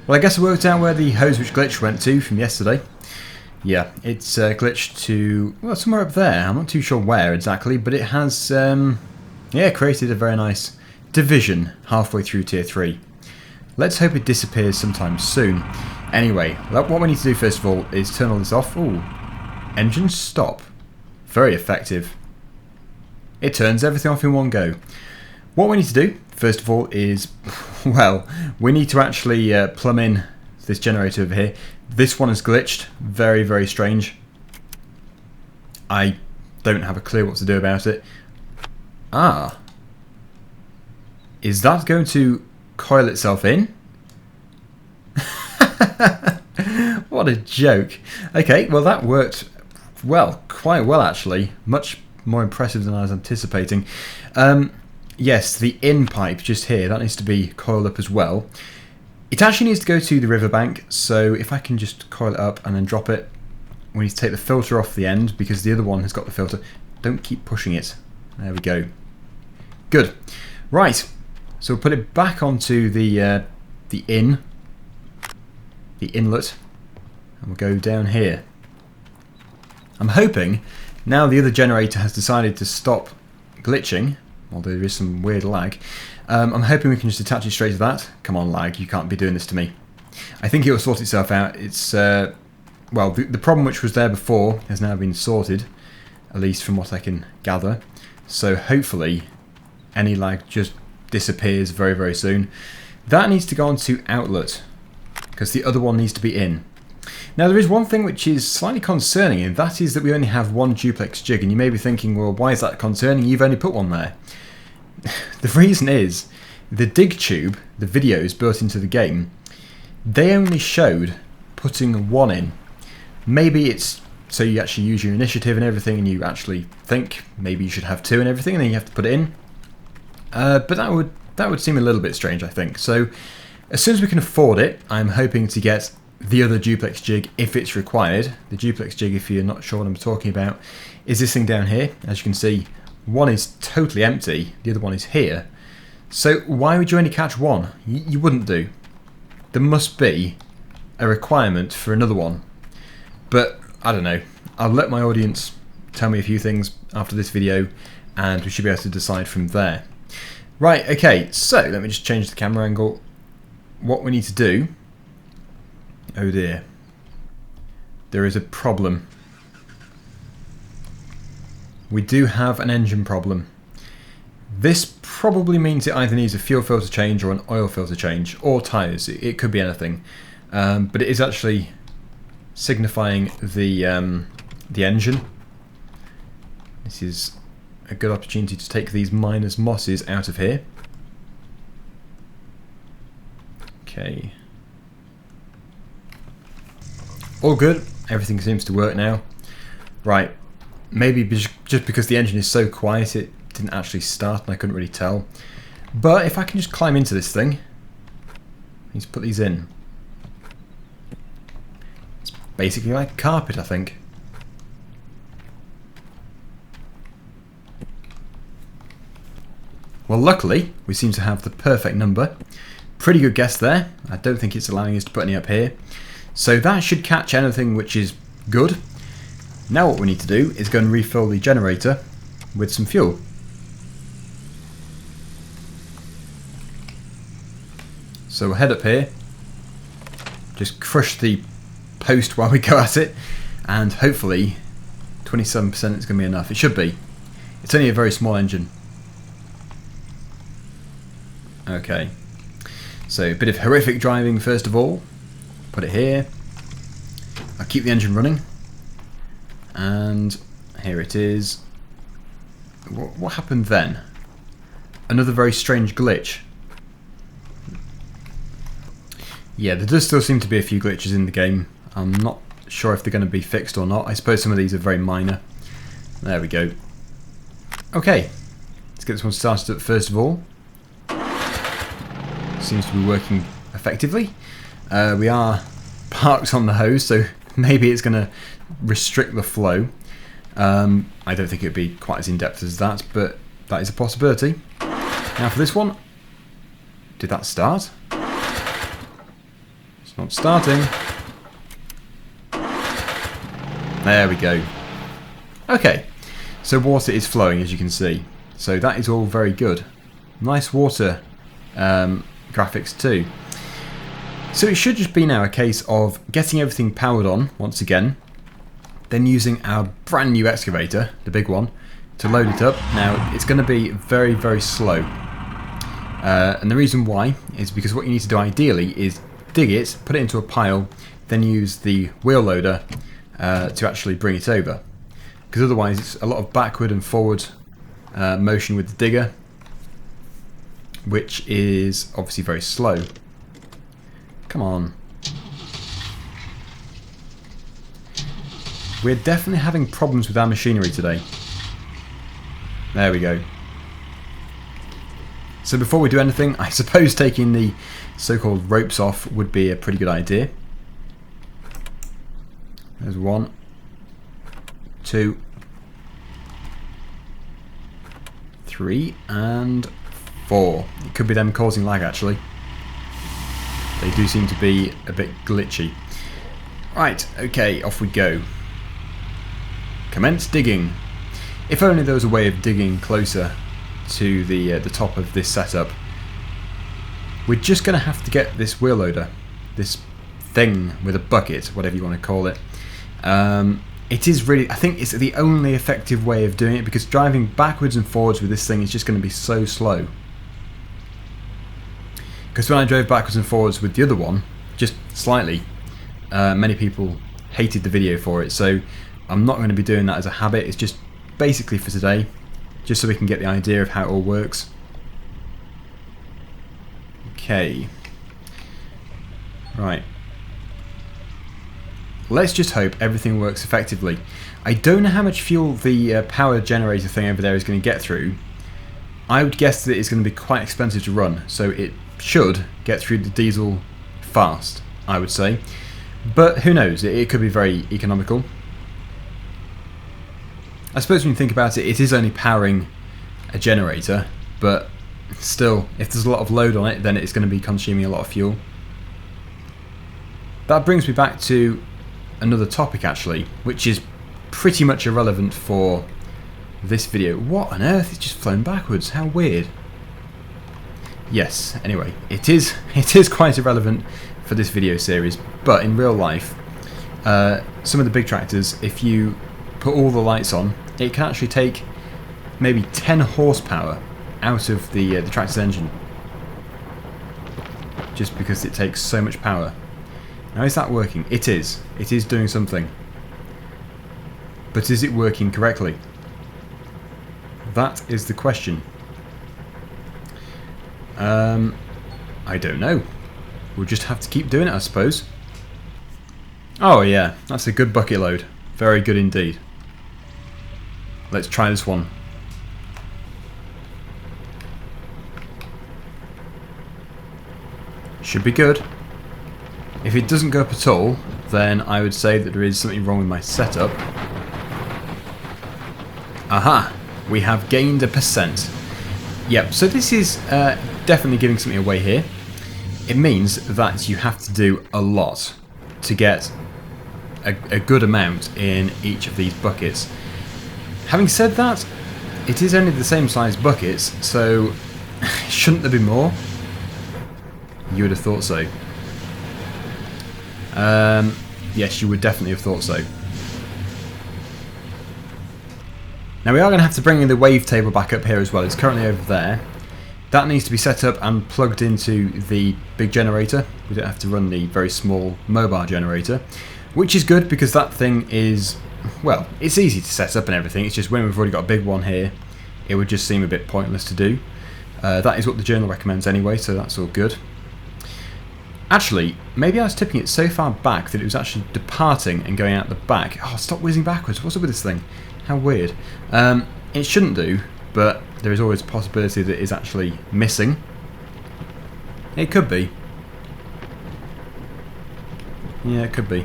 Well, I guess I worked out where the hose which glitch went to from yesterday. Yeah, it's glitched to, well, somewhere up there. I'm not too sure where exactly, but it has, yeah, created a very nice division halfway through Tier 3. Let's hope it disappears sometime soon. Anyway, what we need to do first of all is turn all this off. Ooh, engine stop. Very effective. It turns everything off in one go. What we need to do, first of all, is, well, we need to actually plumb in this generator over here. This one is glitched. Very, very strange. I don't have a clue what to do about it. Ah. Is that going to coil itself in? What a joke. Okay, well that worked, well, quite well actually. Much more impressive than I was anticipating. Yes, the in pipe just here, that needs to be coiled up as well. It actually needs to go to the riverbank, so if I can just coil it up and then drop it, we need to take the filter off the end because the other one has got the filter. Don't keep pushing it. There we go. Good. Right, so we'll put it back onto the inlet, and we'll go down here. I'm hoping, now the other generator has decided to stop glitching, although there is some weird lag, I'm hoping we can just attach it straight to that. Come on, lag, you can't be doing this to me. I think it will sort itself out. It's, well, the problem which was there before has now been sorted, at least from what I can gather. So hopefully any lag just disappears very, very soon. That needs to go on to outlet, because the other one needs to be in. Now there is one thing which is slightly concerning, and that is that we only have one duplex jig, and you may be thinking, well, why is that concerning? You've only put one there. The reason is, the dig tube, the videos built into the game, they only showed putting one in. Maybe it's so you actually use your initiative and everything, and you actually think maybe you should have two and everything, and then you have to put it in. But that would seem a little bit strange, I think. So as soon as we can afford it, I'm hoping to get the other duplex jig if it's required. The duplex jig, if you're not sure what I'm talking about, is this thing down here. As you can see, one is totally empty, the other one is here. So why would you only catch one? You wouldn't do. There must be a requirement for another one. But I don't know. I'll let my audience tell me a few things after this video, and we should be able to decide from there. Right, okay, so let me just change the camera angle. What we need to do... Oh dear. There is a problem. We do have an engine problem. This probably means it either needs a fuel filter change or an oil filter change, or tyres. It could be anything. But it is actually signifying the engine. This is a good opportunity to take these miners' mosses out of here. Okay. All good. Everything seems to work now. Right. Maybe just because the engine is so quiet it didn't actually start and I couldn't really tell. But if I can just climb into this thing, I need to put these in. It's basically like carpet, I think. Well, luckily, we seem to have the perfect number. Pretty good guess there. I don't think it's allowing us to put any up here. So that should catch anything which is good. Now what we need to do is go and refill the generator with some fuel. So we'll head up here, just crush the post while we go at it, and hopefully 27% is going to be enough. It should be. It's only a very small engine. Okay, so a bit of horrific driving first of all. Put it here. I'll keep the engine running. And here it is. What happened then? Another very strange glitch. Yeah, there does still seem to be a few glitches in the game. I'm not sure if they're going to be fixed or not. I suppose some of these are very minor. There we go. Okay, let's get this one started up first of all. Seems to be working effectively. We are parked on the hose, so maybe it's going to restrict the flow. I don't think it would be quite as in-depth as that, but that is a possibility. Now for this one, did that start? It's not starting. There we go. Okay, so water is flowing, as you can see. So that is all very good. Nice water graphics too. So it should just be now a case of getting everything powered on once again, then using our brand new excavator, the big one, to load it up. Now it's going to be very, very slow. And the reason why is because what you need to do ideally is dig it, put it into a pile, then use the wheel loader to actually bring it over. Because otherwise it's a lot of backward and forward motion with the digger, which is obviously very slow. Come on. We're definitely having problems with our machinery today. There we go. So before we do anything, I suppose taking the so-called ropes off would be a pretty good idea. There's 1, 2, 3, and 4. It could be them causing lag actually. They do seem to be a bit glitchy. Right, okay, off we go. Commence digging. If only there was a way of digging closer to the top of this setup. We're just going to have to get this wheel loader, this thing with a bucket, whatever you want to call it. It is really, I think it's the only effective way of doing it, because driving backwards and forwards with this thing is just going to be so slow. Because when I drove backwards and forwards with the other one, just slightly, many people hated the video for it, so I'm not going to be doing that as a habit. It's just basically for today, just so we can get the idea of how it all works. Okay. Right. Let's just hope everything works effectively. I don't know how much fuel the power generator thing over there is going to get through. I would guess that it's going to be quite expensive to run, so it should get through the diesel fast, I would say. But who knows, it could be very economical. I suppose when you think about it, it is only powering a generator, but still, if there's a lot of load on it, then it's going to be consuming a lot of fuel. That brings me back to another topic actually, which is pretty much irrelevant for this video. What on earth? It's just flown backwards. How weird. Yes, anyway, it is quite irrelevant for this video series, but in real life, some of the big tractors, if you put all the lights on, it can actually take maybe 10 horsepower out of the tractor's engine, just because it takes so much power. Now, is that working? It is. It is doing something. But is it working correctly? That is the question. I don't know. We'll just have to keep doing it, I suppose. Oh yeah, that's a good bucket load. Very good indeed. Let's try this one. Should be good. If it doesn't go up at all, then I would say that there is something wrong with my setup. Aha! We have gained 1%. Yep, so this is definitely giving something away here. It means that you have to do a lot to get a good amount in each of these buckets. Having said that, it is only the same size buckets, so shouldn't there be more? You would have thought so. Yes, you would definitely have thought so. Now we are going to have to bring in the wavetable back up here as well. It's currently over there. That needs to be set up and plugged into the big generator. We don't have to run the very small mobile generator, which is good because that thing is, well, it's easy to set up and everything. It's just when we've already got a big one here, it would just seem a bit pointless to do. That is what the journal recommends anyway, so that's all good. Actually, maybe I was tipping it so far back that it was actually departing and going out the back. Oh, stop whizzing backwards. What's up with this thing? How weird. It shouldn't do, but there is always a possibility that it is actually missing. It could be. Yeah, it could be.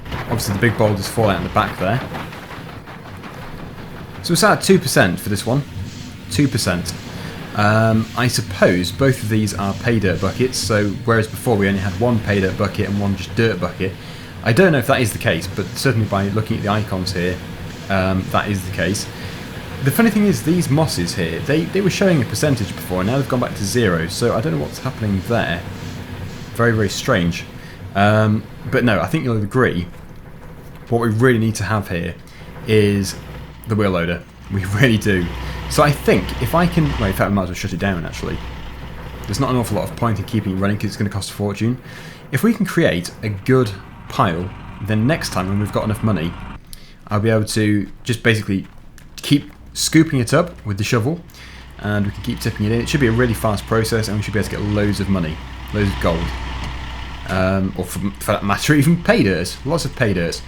Obviously the big boulders fall out in the back there. So it's at 2% for this one. 2%. I suppose both of these are pay dirt buckets, so whereas before we only had one pay dirt bucket and one just dirt bucket, I don't know if that is the case, but certainly by looking at the icons here, that is the case. The funny thing is, these mosses here, they were showing a percentage before, and now they've gone back to 0, so I don't know what's happening there. Very, very strange. But no, I think you'll agree, what we really need to have here is the wheel loader. We really do. So I think if I can... Well, in fact, I might as well shut it down, actually. There's not an awful lot of point in keeping it running because it's going to cost a fortune. If we can create a good pile, then next time when we've got enough money, I'll be able to just basically keep scooping it up with the shovel, and we can keep tipping it in. It should be a really fast process, and we should be able to get loads of money, loads of gold. Or for that matter, even pay dirt. Lots of pay dirt.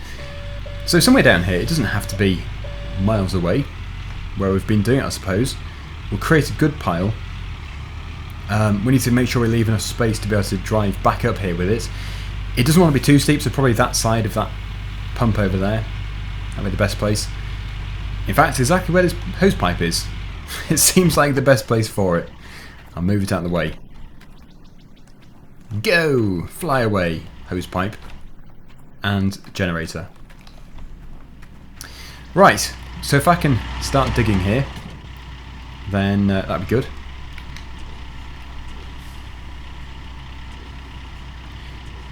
So somewhere down here, it doesn't have to be miles away, where we've been doing it, I suppose. We'll create a good pile. We need to make sure we leave enough space to be able to drive back up here with it. It doesn't want to be too steep, so probably that side of that pump over there. That'll be the best place. In fact, exactly where this hose pipe is. It seems like the best place for it. I'll move it out of the way. Go! Fly away, hose pipe. And generator. Right, so if I can start digging here, then that'd be good.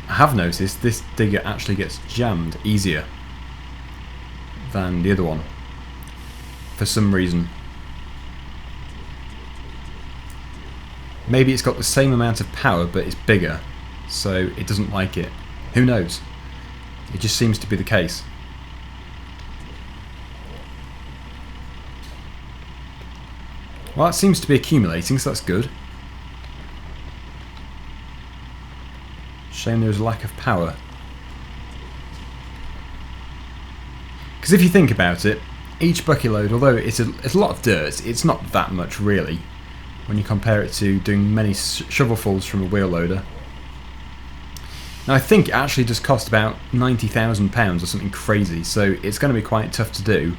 I have noticed this digger actually gets jammed easier than the other one, for some reason. Maybe it's got the same amount of power but it's bigger, so it doesn't like it. Who knows? It just seems to be the case. Well, that seems to be accumulating, so that's good. Shame there's a lack of power. Because if you think about it, each bucket load, although it's a lot of dirt, it's not that much really when you compare it to doing many shovelfuls from a wheel loader. Now I think it actually just cost about £90,000 or something crazy, so it's going to be quite tough to do,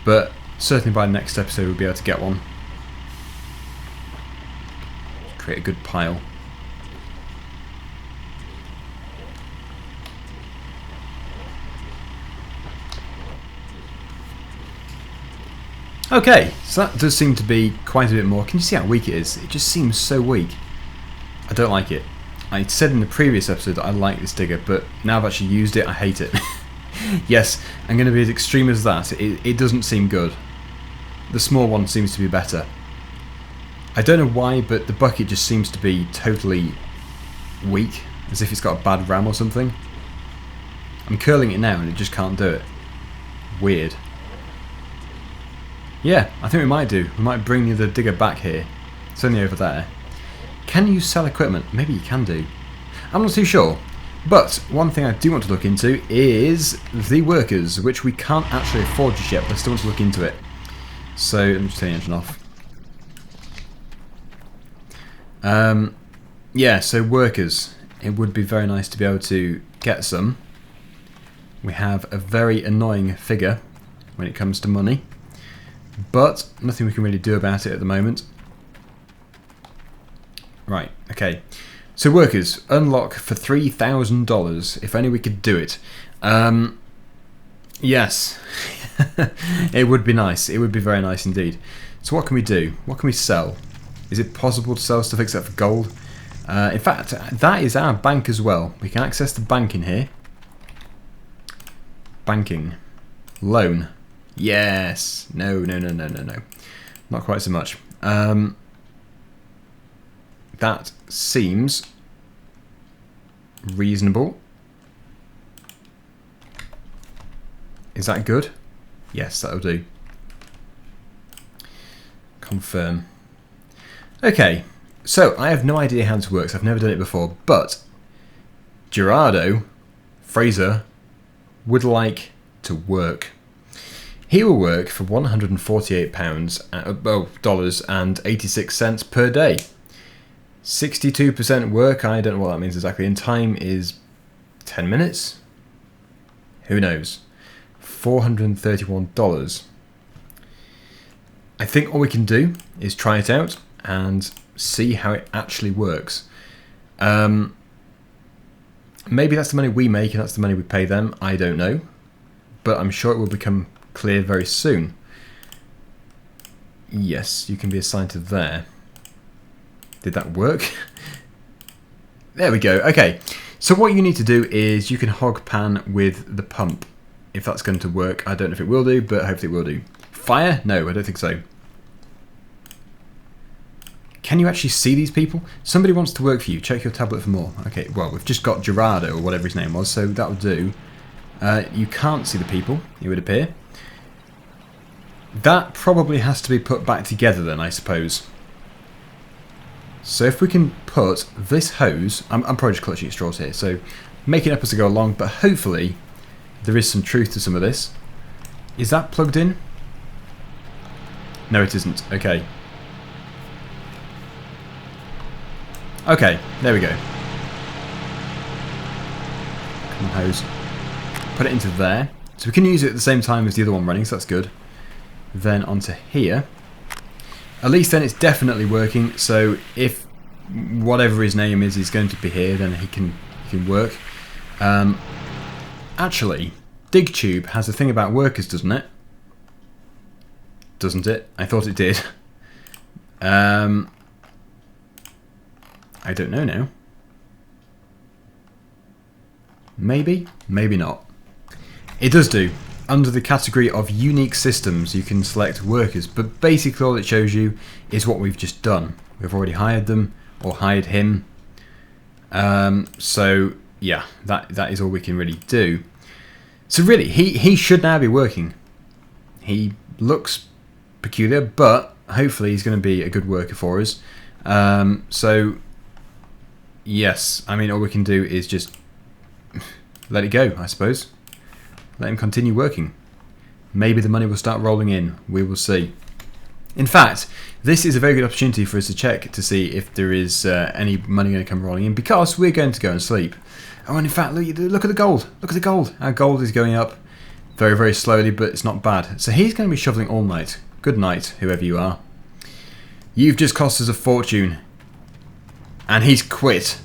but certainly by the next episode we'll be able to get one. Create a good pile. Okay, so that does seem to be quite a bit more. Can you see how weak it is? It just seems so weak. I don't like it. I said in the previous episode that I like this digger, but now I've actually used it, I hate it. Yes, I'm going to be as extreme as that. It doesn't seem good. The small one seems to be better. I don't know why, but the bucket just seems to be totally weak, as if it's got a bad ram or something. I'm curling it now and it just can't do it. Weird. Yeah, I think we might do. We might bring the other digger back here. It's only over there. Can you sell equipment? Maybe you can do. I'm not too sure. But one thing I do want to look into is the workers, which we can't actually afford just yet, but I still want to look into it. So, let me just turn the engine off. Yeah, so workers. It would be very nice to be able to get some. We have a very annoying figure when it comes to money, but nothing we can really do about it at the moment. Right, okay. So workers, unlock for $3,000. If only we could do it. Yes. It would be nice. It would be very nice indeed. So what can we do? What can we sell? Is it possible to sell stuff except for gold? In fact, that is our bank as well. We can access the bank in here. Banking. Loan. Yes. No. Not quite so much. That seems reasonable. Is that good? Yes, that'll do. Confirm. Okay, so I have no idea how this works. I've never done it before, but Gerardo Fraser would like to work. He will work for $148.86 per day. 62% work, I don't know what that means exactly, and time is 10 minutes? Who knows? $431. I think all we can do is try it out and see how it actually works. Maybe that's the money we make and that's the money we pay them. I don't know. But I'm sure it will become clear very soon. Yes, you can be assigned to there. Did that work? There we go. Okay. So what you need to do is you can hog pan with the pump. If that's going to work. I don't know if it will do, but hopefully it will do. Fire? No, I don't think so. Can you actually see these people? Somebody wants to work for you. Check your tablet for more. Okay, well, we've just got Gerardo, or whatever his name was, so that'll do. You can't see the people, it would appear. That probably has to be put back together then, I suppose. So if we can put this hose... I'm probably just clutching at straws here, so make it up as I go along, but hopefully there is some truth to some of this. Is that plugged in? No, it isn't. Okay. Okay, there we go. Come on, hose. Put it into there. So we can use it at the same time as the other one running, so that's good. Then onto here. At least then it's definitely working, so if whatever his name is going to be here, then he can work. Actually, DigTube has a thing about workers, doesn't it? Doesn't it? I thought it did. I don't know now. Maybe? Maybe not. It does do. Under the category of unique systems, you can select workers, but basically all it shows you is what we've just done. We've already hired them, or hired him. So, yeah, that is all we can really do. So really, he should now be working. He looks peculiar, but hopefully he's going to be a good worker for us. So... yes, I mean, all we can do is just let it go, I suppose. Let him continue working. Maybe the money will start rolling in. We will see. In fact, this is a very good opportunity for us to check to see if there is any money going to come rolling in, because we're going to go and sleep. Oh, and in fact, look at the gold. Look at the gold. Our gold is going up very, very slowly, but it's not bad. So he's going to be shoveling all night. Good night, whoever you are. You've just cost us a fortune. And he's quit.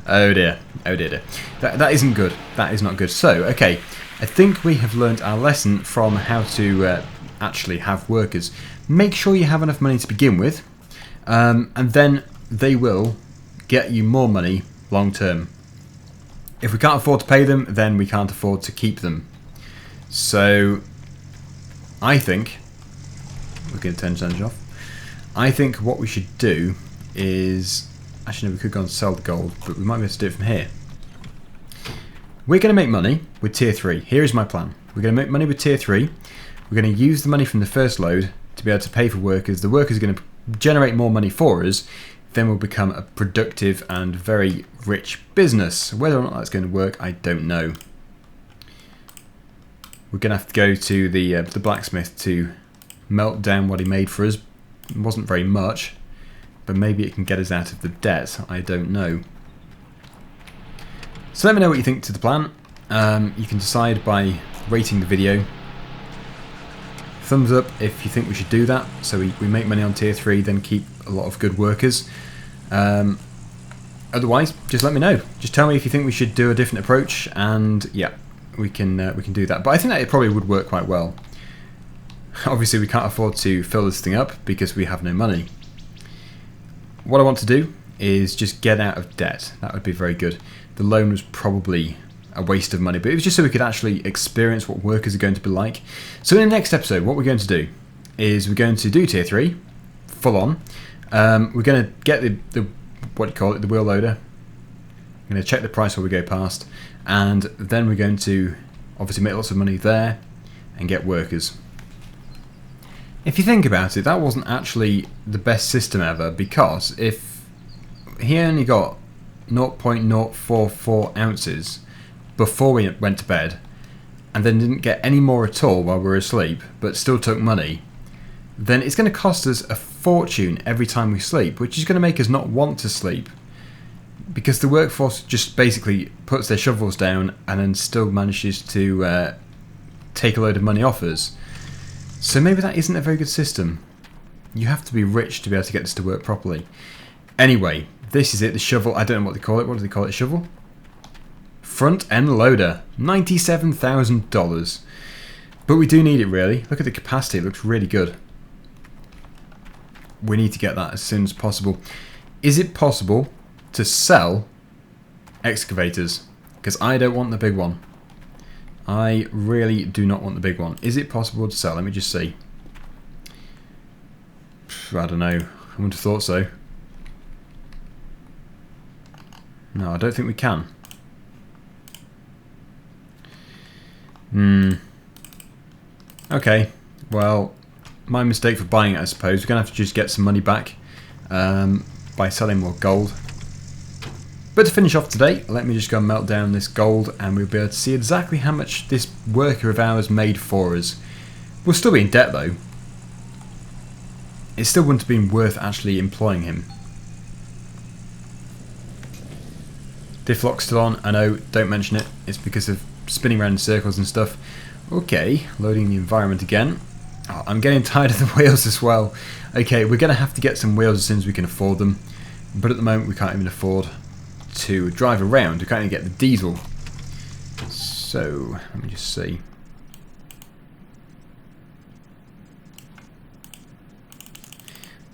Oh dear. Oh dear. That isn't good. That is not good. So, okay. I think we have learned our lesson from how to actually have workers. Make sure you have enough money to begin with. And then they will get you more money long term. If we can't afford to pay them, then we can't afford to keep them. So, I think... we're going to turn change off. I think what we should do is... actually, no, we could go and sell the gold, but we might be able to do it from here. We're going to make money with tier 3. Here is my plan. We're going to make money with tier 3. We're going to use the money from the first load to be able to pay for workers. The workers are going to generate more money for us. Then we'll become a productive and very rich business. Whether or not that's going to work, I don't know. We're going to have to go to the blacksmith to melt down what he made for us. It wasn't very much, but maybe it can get us out of the debt. I don't know. So let me know what you think to the plan. You can decide by rating the video. Thumbs up if you think we should do that, so we make money on tier 3, then keep a lot of good workers. Otherwise, just let me know. Just tell me if you think we should do a different approach, and yeah, we can do that. But I think that it probably would work quite well. Obviously, we can't afford to fill this thing up because we have no money. What I want to do is just get out of debt. That would be very good. The loan was probably a waste of money, but it was just so we could actually experience what workers are going to be like. So in the next episode, what we're going to do is we're going to do tier 3, full on. We're going to get the what do you call it, the wheel loader. I'm going to check the price while we go past, and then we're going to obviously make lots of money there and get workers. If you think about it, that wasn't actually the best system ever, because if he only got 0.044 ounces before we went to bed, and then didn't get any more at all while we were asleep, but still took money, then it's going to cost us a fortune every time we sleep, which is going to make us not want to sleep. Because the workforce just basically puts their shovels down and then still manages to take a load of money off us. So maybe that isn't a very good system. You have to be rich to be able to get this to work properly. Anyway, this is it, the shovel. I don't know what they call it. What do they call it? Shovel? Front end loader. $97,000. But we do need it, really. Look at the capacity. It looks really good. We need to get that as soon as possible. Is it possible to sell excavators? Because I don't want the big one. I really do not want the big one. Is it possible to sell? Let me just see. I don't know. I wouldn't have thought so. No, I don't think we can. Okay. Well, my mistake for buying it, I suppose. We're going to have to just get some money back by selling more gold. But to finish off today, let me just go and melt down this gold and we'll be able to see exactly how much this worker of ours made for us. We'll still be in debt though. It still wouldn't have been worth actually employing him. Diff lock's still on. I know, don't mention it. It's because of spinning around in circles and stuff. Okay, loading the environment again. Oh, I'm getting tired of the wheels as well. Okay, we're going to have to get some wheels as soon as we can afford them. But at the moment we can't even afford to drive around. We can't even get the diesel. So, let me just see.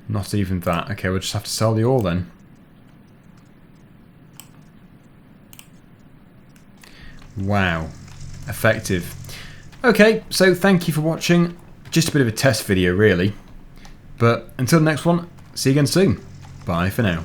Not even that. Okay, we'll just have to sell the ore then. Wow. Effective. Okay, so thank you for watching. Just a bit of a test video, really. But until the next one, see you again soon. Bye for now.